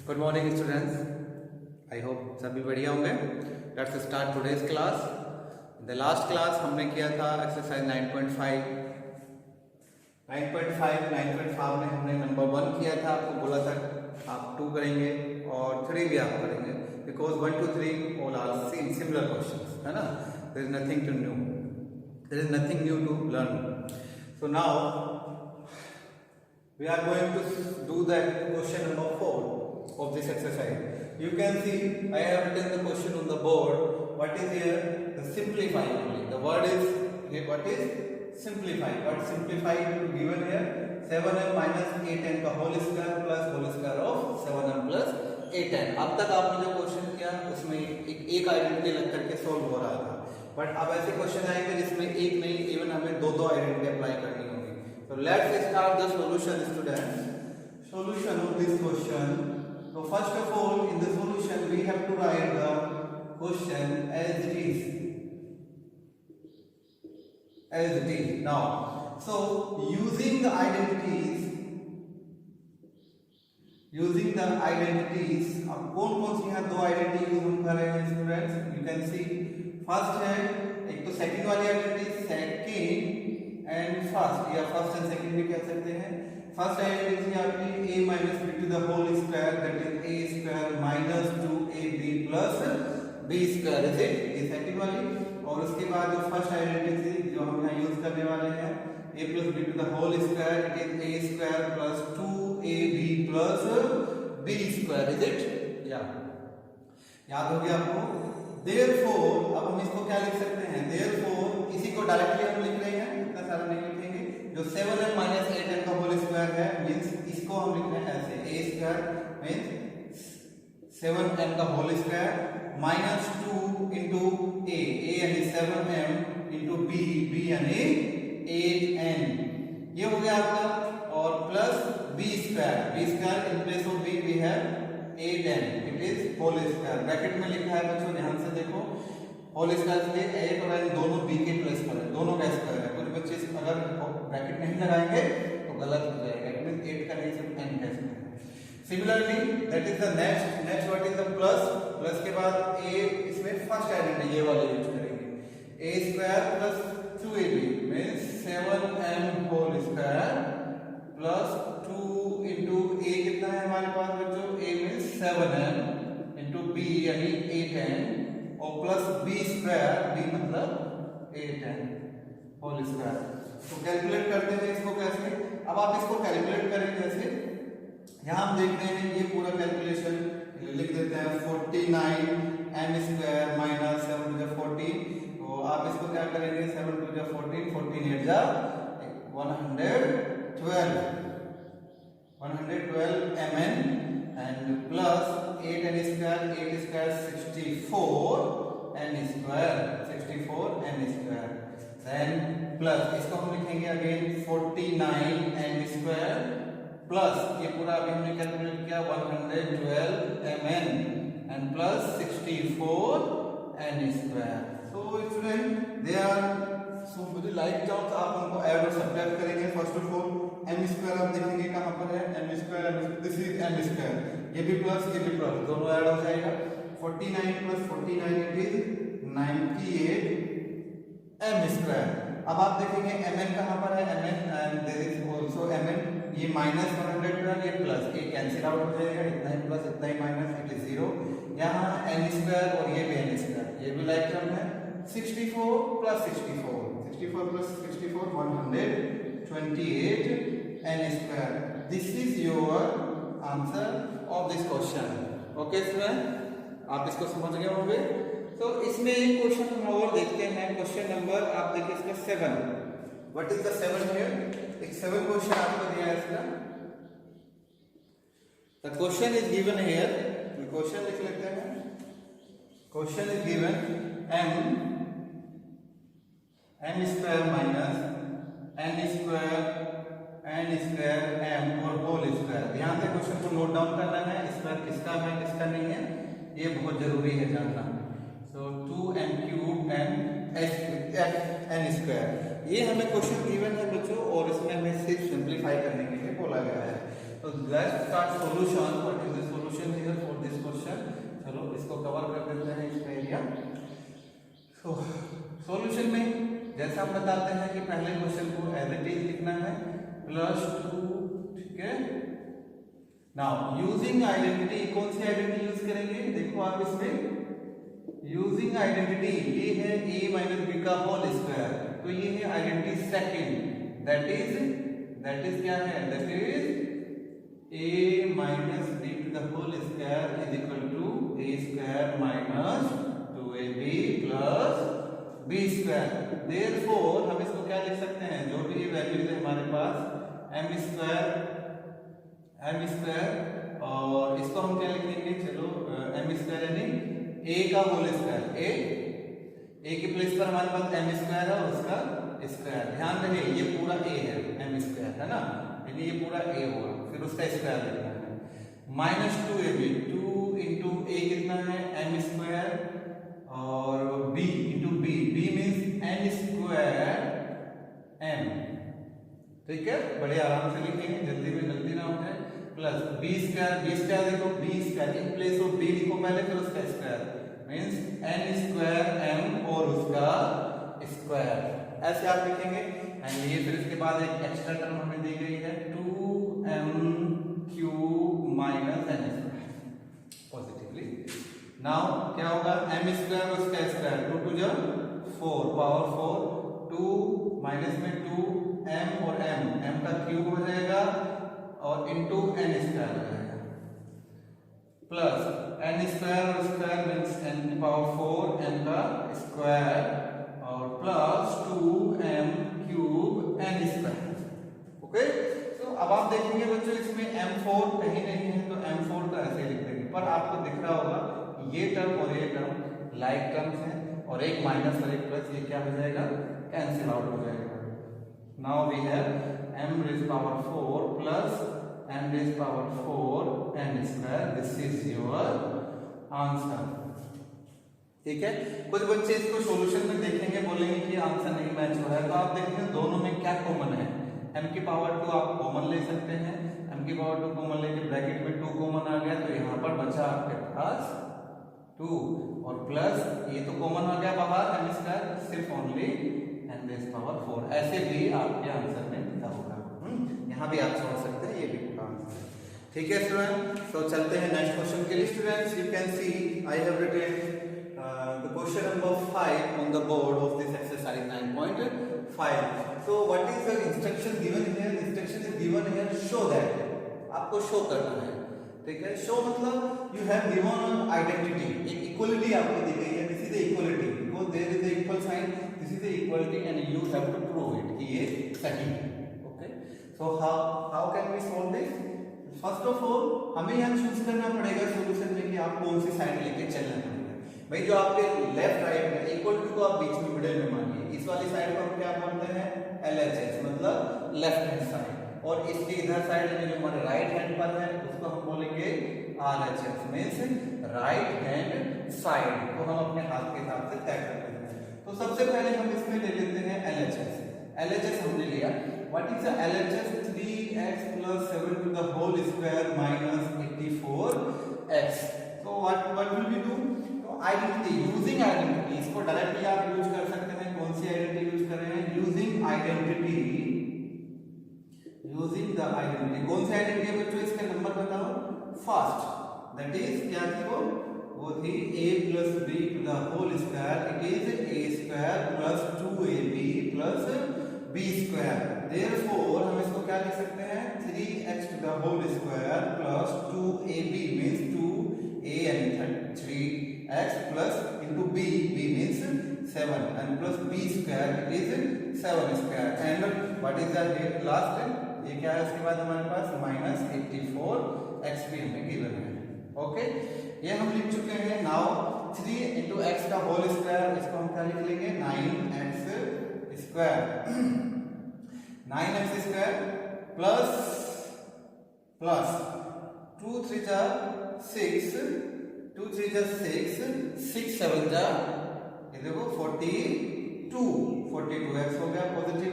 Good morning students, I hope सभी बढ़िया होंगे। Let's start today's class. The last class हमने किया था एक्सरसाइज 9.5 में हमने नंबर 1 किया था। आपको बोला था आप 2 करेंगे और 3 भी आप करेंगे, because 1 to 3 all are similar questions, है ना। There is nothing to new, there is nothing new to learn. So now we are going to do that question number 4 of this exercise. You can see I have written the question on the board. What is here? The simplify only. The word is here, what is simplify? What simplify to given here? 7m minus 8n का whole square of 7m plus 8n. अब तक आपने जो question किया उसमें एक identity लग करके सॉल्व हो रहा था, बट अब ऐसे क्वेश्चन आएंगे जिसमें एक नहीं, इवन हमें दो आइडेंटिटी अप्लाई करनी होगी। So let's start the solution, students. Solution of this question. So first of all, in the solution we have to write the question as it is. As it is. Now, so using the identities, अब कौन सी यहाँ दो identity use हम कर रहे हैं students? You can see first है एक तो सेकंड वाली आइडेंटिटी, सेकंड एंड फर्स्ट, या फर्स्ट एंड सेकंड भी कह सकते हैं। फर्स्ट आइडेंटिटी आपकी a minus b to the whole square, that is a square minus 2ab plus b square, is it? ये सेकंड वाली। और उसके बाद जो फर्स्ट आइडेंटिटी जो हम यहाँ यूज करने वाले हैं, a plus b to the whole square, it is a square plus 2ab plus b square, is it? याद हो गया आपको? Therefore, अब हम इसको क्या लिख सकते हैं? Therefore, इसी को डायरेक्टली हम लिख रहे हैं, इतना सारा नहीं लिखेंगे। जो 7m minus 8n का होल स्क्वायर है, मींस इसको हम लिख रहे हैं ऐसे, a स्क्वायर मींस 7m का whole square minus 2 into a यानी 7m इंटू b यानी 8n, ये हो गया आपका। और plus b square in place of b we have 8n, it is whole square. Bracket में लिखा है बच्चों, ध्यान से देखो, होल स्क्वायर से 8 और n दोनों b के प्लस पर है, दोनों का स्क्वायर है। कुछ बच्चे अगर ब्रैकेट नहीं लगाएंगे तो गलत हो जाएगा, इट मींस 8 का नहीं सिर्फ n का स्क्वायर है। Similarly that is the next what is the plus के बाद a, इसमें फर्स्ट आइडेंटिटी ये वाले यूज करेंगे, a square plus 2ab means 7m whole square plus 2 into a कितना है हमारे पास बच्चों? a means 7m into b यानी 8n और प्लस b स्क्वायर, b मतलब 8n होल स्क्वायर। तो कैलकुलेट करते हैं इसको कैसे? अब आप इसको कैलकुलेट करें जैसे यहाँ हम देख रहे हैं, ये पूरा कैलकुलेशन लिख देते हैं 49m square minus 7 to the 14। तो आप इसको क्या करेंगे? 7 टू द 14, 14 8 जा 112 mn and plus 8n square 64 n square, then plus इसको हम लिखेंगे अगेन 49n square प्लस ये पूरा अभी हमने कैलकुलेट किया 112 mn and plus 64 n square। So student they are, so मुझे लाइक टर्म्स आप उनको ऐड और सब्ट्रैक्ट करेंगे। First of all m square आप देखेंगे कहां पर है, m square, this is m square, ये भी प्लस ये भी प्लस, दोनों ऐड हो जाएगा। 49 plus 49 it is 98 m square. अब आप देखेंगे mn कहां पर है, mn and there is also mn, ये माइनस 112 ये प्लस, ये कैंसिल आउट हो जाएगा, इतना ही प्लस इतना ही माइनस, इट इज 0। यहां n स्क्वायर और ये भी n स्क्वायर, ये भी लाइक टर्म है। 64 plus 64 plus 64 128 n square. This is your answer of this question. Okay student, आप इसको समझ गए होंगे। तो इसमें एक क्वेश्चन हम और देखते हैं, क्वेश्चन नंबर आप देखिए इसका 7। What is the 7 here? एक 7 क्वेश्चन आपको दिया है इसका। The question is given here. Question लिख लेते हैं। Question is given m square minus n square m और होल स्क्वायर। ध्यान से क्वेश्चन को नोट डाउन करना है, स्क्वायर किसका है किसका नहीं है, ये बहुत जरूरी है जानना। सो 2m क्यूब n स्क्वायर, ये हमें क्वेश्चन गिवन है बच्चों, और इसमें हमें सिर्फ सिंपलीफाई करने के लिए बोला गया है। तो let's start solution. What is the solution? हम बताते हैं कि पहले क्वेश्चन को एज इट इज लिखना है +2, ठीक है। नाउ यूजिंग आइडेंटिटी, कौन सी आइडेंटिटी यूज करेंगे, देखो आप इसमें यूजिंग आइडेंटिटी, ये है a माइनस बी का होल स्क्वायर, तो ये है आइडेंटिटी सेकंड, दैट इज क्या है, that is a minus b to the whole square is equal to a square minus 2ab plus b square. Therefore हम इसको क्या लिख सकते हैं, जो भी वैल्यूज है हमारे पास m स्क्वायर, और इसको हम क्या लिखेंगे, चलो m स्क्वायर यानी a का होल स्क्वायर, a के प्लेस पर हमारे पास m स्क्वायर है, उसका स्क्वायर, ध्यान रहे ये पूरा a है, m स्क्वायर है ना, यानी ये पूरा a होगा, फिर उसका स्क्वायर लिखना है, माइनस 2ab, 2 इंटू a कितना है m स्क्वायर, और b into b means n square m, ठीक है, बड़े आराम से लिखेंगे, जल्दी में गलती ना हो जाए, प्लस b स्क्वायर देखो b square in place of b लिखो पहले, फिर उसका square means n square m और उसका स्क्वायर, ऐसे आप लिखेंगे। एंड ये फिर इसके बाद एक एक्स्ट्रा टर्म हमें दी गई है 2m³ minus n square positively. Now क्या होगा, m स्क्वायर और उसका स्क्वायर, 2 टू जा 4 पावर 4, 2 माइनस में 2 m और m का क्यूब हो जाएगा और इंटू n स्क्वायर हो जाएगा, प्लस n स्क्वायर और स्क्वायर मीन्स n की पावर 4 m का स्क्वायर और plus 2m³ n square. Okay, तो अब आप देखेंगे बच्चों इसमें m4 कहीं नहीं है, तो m4 तो ऐसे लिख देंगे, पर आपको दिख रहा होगा ये टर्म और ये टर्म लाइक टर्म्स हैं, और एक माइनस और एक प्लस, ये क्या हो जाएगा, कैंसिल आउट हो जाएगा। Now we have m raised power 4 plus m raised power 4 n square, this is your answer, ठीक है। कुछ बच्चे इसको सॉल्यूशन में देखेंगे, बोलेंगे कि आंसर नहीं मैच हो रहा है, तो आप देखेंगे दोनों में क्या कॉमन है, m की पावर 2 आप कॉमन ले सकते हैं, m की पावर 2 कॉमन लेके ब्रैकेट में 2 कॉमन आ गया, तो यहाँ पर बचा आपके पास 2 और प्लस ये तो कॉमन आ गया बाहर m स्क्वायर, सिर्फ ओनली n रेज़ पावर 4, ऐसे भी आपके आंसर में दिखा होगा। यहाँ भी आप छोड़ सकते हैं, ये भी आंसर, ठीक है स्टूडेंट। तो चलते हैं नेक्स्ट क्वेश्चन के लिए। Students, you can see I have written the question number 5 on the board of this exercise 9.5. so what is the instruction given here? The instruction is given here, show that, आपको show करना है, ठीक है। Show मतलब you have given identity, एक equality आपको दी गई है, this is the equality because there is the equal sign, this is the equality and you have to prove it कि ये सही है। okay, so how can we solve this? first of all हमें यहाँ choose करना पड़ेगा solution में कि आप कौन सी साइड लेके चलना है। भाई जो आपके लेफ्ट राइट में इक्वल टू को आप बीच में मिडिल में मानिए, इस वाली साइड को हम क्या बोलते हैं, LHS मतलब लेफ्ट हैंड साइड, और इसके इधर साइड में जो हमारे राइट हैंड पर है उसको हम बोलेंगे RHS means right hand side, को हम अपने हाथ के हिसाब से तय कर लेते हैं। तो सबसे पहले हम इसमें ले लेते हैं LHS। LHS हमने लिया, what is the LHS? 3x + 7 to the whole square minus 84x। तो what will we do? Identity, using identity, इसको डायरेक्टली आप यूज कर सकते हैं। कौन सी आइडेंटिटी यूज कर रहे हैं? Using identity, using the identity. कौन सी आइडेंटिटी है बच्चों? इसका नंबर बताओ। फर्स्ट, दैट इज क्या थी वो थी a + b to the whole square, it is a² + 2ab + b square. Therefore हम इसको क्या लिख सकते हैं? 3x to the whole square + 2ab means 2a यानी 3x plus into b means 7 and plus b square it is 7 square and what is the last? ये क्या है? उसके बाद हमारे पास -84x भी हमें गिवन है। ओके, ये हम लिख चुके हैं। नाउ 3 into x का होल स्क्वायर, इसको हम क्या लिख लेंगे? 9x square 9x square plus 2 3 जा 6, 2 3 जा 6, 6 7 जा ये देखो 42x हो गया पॉजिटिव,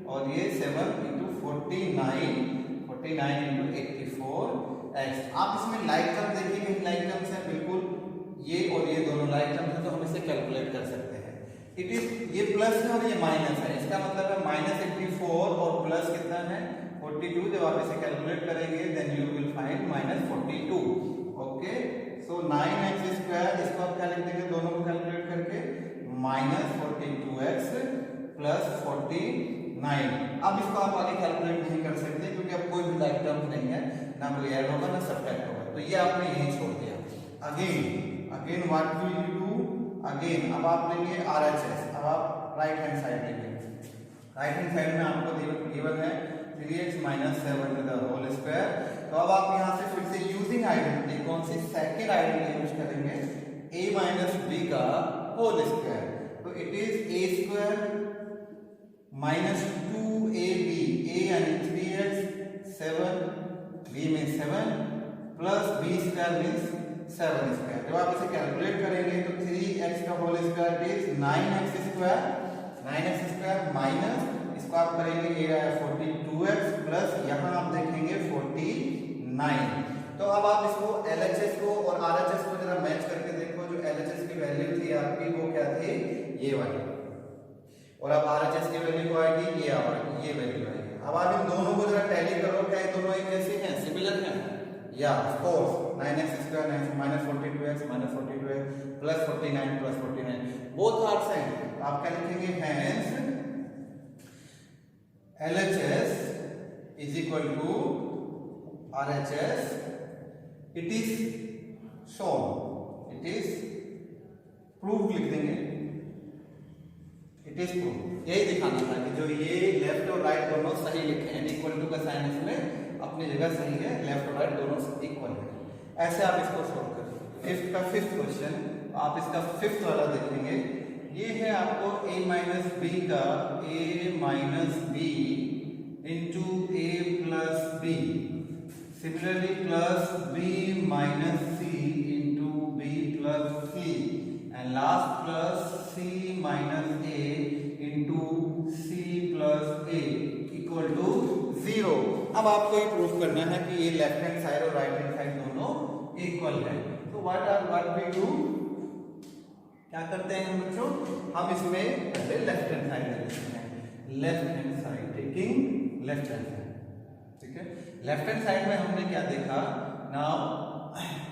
और ये 7 into 49 into 84x। आप इसमें लाइक टर्म देखिए, कहीं लाइक टर्म्स है बिल्कुल, ये और ये दोनों लाइक टर्म्स हैं, तो हम इसे कैलकुलेट कर सकते हैं। इट इज, ये प्लस है और ये माइनस है, इसका मतलब है -84 और प्लस कितना है 42। जब आप इसे कैलकुलेट करेंगे then you will find -42। Okay, so 9x², इसको आप क्या लिख देंगे दोनों को कैलकुलेट करके, -42x प्लस 49। अब इसको आप आगे कैलकुलेट नहीं कर सकते क्योंकि अब कोई भी लाइक टर्म नहीं है, ना कोई ऐड होगा ना सब्ट्रैक्ट होगा, तो ये आपने यही छोड़ दिया। Again what will you do, again अब आप लेंगे RHS, अब आप राइट हैंड साइड लेंगे। राइट हैंड साइड में आपको गिवन है 3x - 7 to the whole square. तो अब आप यहां से फिर से यूजिंग आइडेंटिटी, कौन सी, सेकंड आइडेंटिटी यूज करेंगे, a - b का होल स्क्वायर। तो it is a² - 2ab, a यानी 3x, 7, b में 7 प्लस b² मीन्स 7²। जब आप इसे कैलकुलेट करेंगे तो 3x का whole square is 9x² minus, इसको आप करेंगे, ये आया 42x प्लस यहाँ आप देखेंगे 49। तो अब आप इसको LHS को और RHS को जरा मैच करके देखो। जो LHS की वैल्यू थी आपकी वो क्या थी, ये वाली, और अब RHS की वैल्यू को आएगी ये वैल्यू आएगी। अब आप इन दोनों को जरा टैली करो, क्या ये दोनों एक जैसे हैं, सिमिलर हैं? या of course, 9x² -42x plus 49 plus 49 both are same. आप क्या लिखेंगे, hence LHS is equal to RHS, it is shown, it is prove लिख देंगे, इट इज प्रूव। यही दिखाना था कि जो ये लेफ्ट और राइट दोनों सही लिखे हैं, इक्वल टू का साइन इसमें अपनी जगह सही है, लेफ्ट और राइट दोनों इक्वल है। ऐसे आप इसको सोल्व करेंगे। फिफ्थ क्वेश्चन, आप इसका फिफ्थ वाला देखेंगे। ये है आपको a - b का a - b into a plus b, similarly plus b - c into b plus c, and last plus c - a into c plus a equal to 0। अब आपको ये प्रूफ करना है कि ये लेफ्ट हैंड साइड और right hand side दोनों equal है। तो व्हाट वी डू, क्या करते हैं हम बच्चों, हम इसमें पहले लेफ्ट हैंड साइड लेते हैं, left hand side taking left hand side, ठीक है। लेफ्ट हैंड साइड में हमने क्या देखा, now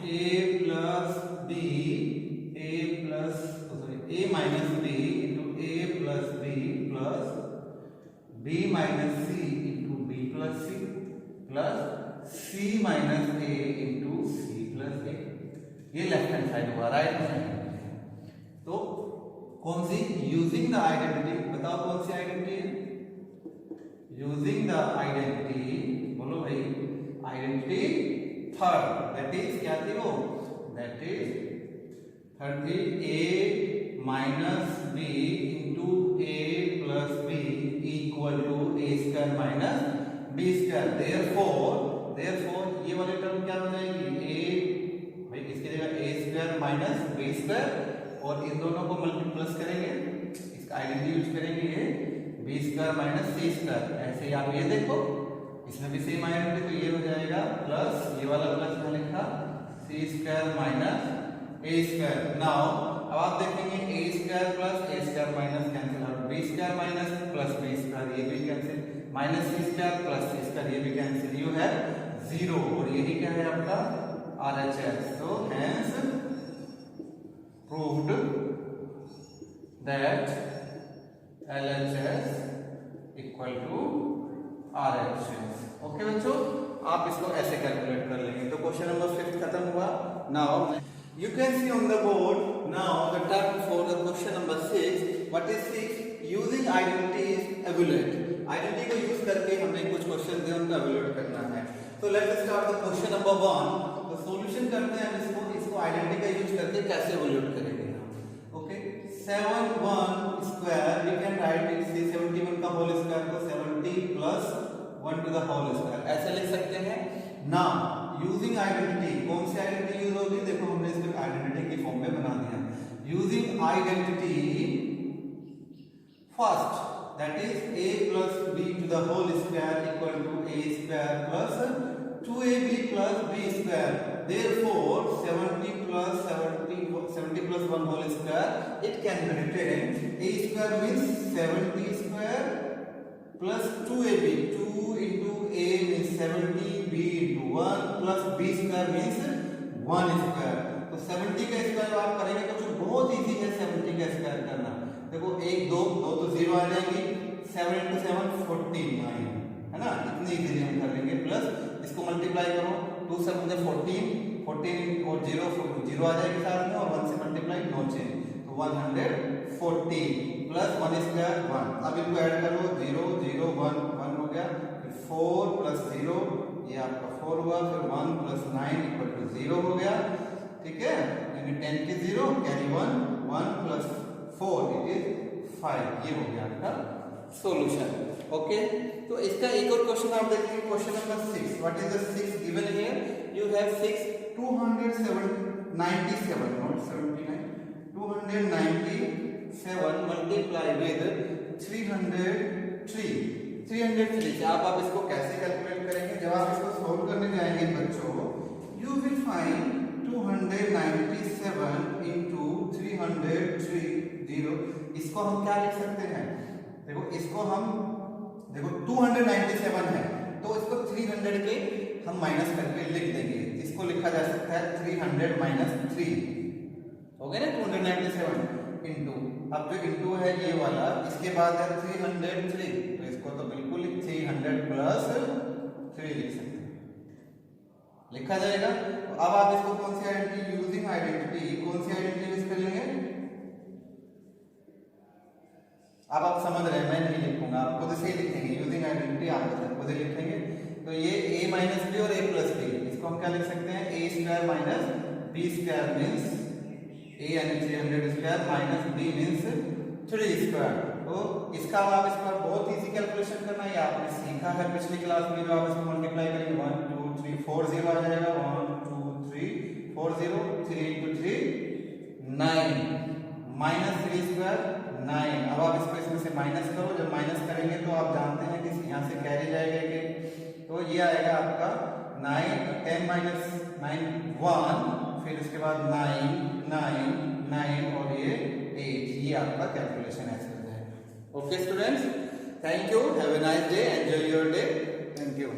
a plus b, a minus b into a plus b plus b minus c into b plus c plus c minus a into c plus a। ये left hand side हुआ। Right hand side तो कौन सी, using the identity, बताओ कौन सी identity है, using the identity, बोलो भाई, identity third, that is क्या थी वो, दैट इज थर्ड थी a minus b into a plus b equal to a² minus b²। Therefore ये वाले टर्म क्या हो जाएगी, a, भाई इसकी जगह a² माइनस b², और इन दोनों को मल्टीप्लस करेंगे, इसका आइडेंटिटी यूज करेंगे, ये b² माइनस c²। ऐसे ही आप ये देखो, इसमें भी सेम आइडेंटिटी, तो ये हो जाएगा प्लस, ये वाला प्लस में लिखा c² माइनस a²। नाउ अब आप देखेंगे a² plus a² minus cancel out, b² minus plus b², ये भी cancel, minus c² plus c², ये भी कैंसिल, यू हैव 0, और यही क्या है आपका RHS। तो hence proved that LHS equal to RHS। Okay बच्चों, आप इसको ऐसे कैलकुलेट कर लेंगे। तो क्वेश्चन नंबर 5 खत्म हुआ। Now you can see on the board now the term for the question number 6. What is 6? Using identities evaluate. Identity को यूज करके हमें कुछ क्वेश्चन दिए, उनको evaluate करना है। तो let's start the question number 1। तो सॉल्यूशन करते हैं इसको आइडेंटिटी का यूज करके कैसे evaluate करेंगे। Okay, 71 square we can write it, 71 का होल स्क्वायर को 70 plus 1 to the whole square, ऐसे लिख सकते हैं ना। यूजिंग आइडेंटिटी, कौन सी आइडेंटिटी यूज होगी, देखो हमने इसको आइडेंटिटी की फॉर्म में बना दिया। Using identity first, that is a plus b to the whole square equal to a² plus 2ab plus b²। Therefore 70 plus 70 70 plus 1 whole square, it can be written a square means 70 square plus 2ab. 2 into a means 70, b into 1 plus b square means 1 square. तो 70 का square आप करेंगे तो जो बहुत easy है 70 का square करना। देखो 1 2 2 तो 0 आ जाएगी, 7 into 7 49 है ना, इतनी इजीली हम कर लेंगे। प्लस इसको मल्टीप्लाई करो, 2 7 मुझे 14 14 और 0 आ जाएगी साथ में, और 1 से मल्टीप्लाई नो चेंज, तो 140 प्लस 1 स्क्वायर 1। अब इनको ऐड कर लो, 0 0 1 1 हो गया, फिर 4 प्लस 0 ये आपका 4 हुआ, फिर 1 प्लस 9 इक्वल टू 0 हो गया। ठीक है, यानी 10 के 0 कैरी 1 1 प्लस 4 इट इज 5। ये हो गया आपका सॉल्यूशन। ओके, तो इसका एक और क्वेश्चन आप देखेंगे, question number 6। What is the 6 given here? You have 6 297 not 79 297 multiply with 303 से आप इसको कैसे कैलकुलेट करेंगे? जब आप इसको सॉल्व करने जाएंगे बच्चों, यू विल फाइंड 297 into 303 इसको हम क्या लिख सकते हैं? देखो इसको हम 297 है तो इसको 300 के हम माइनस करके लिख देंगे। इसको लिखा जा सकता है 300 माइनस 3 हो गया ना, 297 इंटू, अब जो इंटू है ये वाला, इसके बाद है 303, तो इसको तो बिल्कुल 300 प्लस 3 लिख सकते हैं, लिखा जाएगा। तो अब आप इसको कौन सी आइडेंटिटी, यूजिंग आइडेंटिटी, कौन सी आइडेंटिटी यूज कर लेंगे? अब आप समझ रहे हैं, मैं नहीं लिखूंगा, आप खुद से ही लिखेंगे। यूजिंग आइडेंटिटी आप खुद ही लिखेंगे। तो ये a माइनस बी और a प्लस बी, इसको हम क्या लिख सकते हैं? a square minus b square means a यानी 300 square minus b means 3 square. तो इसका आप इस पर बहुत इजी कैलकुलेशन करना है, आपने सीखा है पिछली क्लास में। जो आप इसको मल्टीप्लाई करेंगे 1 2 3 4 0 आ जाएगा, 1 2 3 4 0, 3 into 3 9 माइनस 3 स्क्वायर 9। अब आप इसको इसमें से माइनस करो, जब माइनस करेंगे तो आप जानते हैं कि यहाँ से कैरी जाएगा कि, तो ये आएगा आपका 9 10 माइनस 9 1, फिर उसके बाद 9 9 9 और ये 8। ये आपका कैलकुलेशन ऐसे हो जाएगा। Okay students, thank you, have a nice day, enjoy your day, thank you.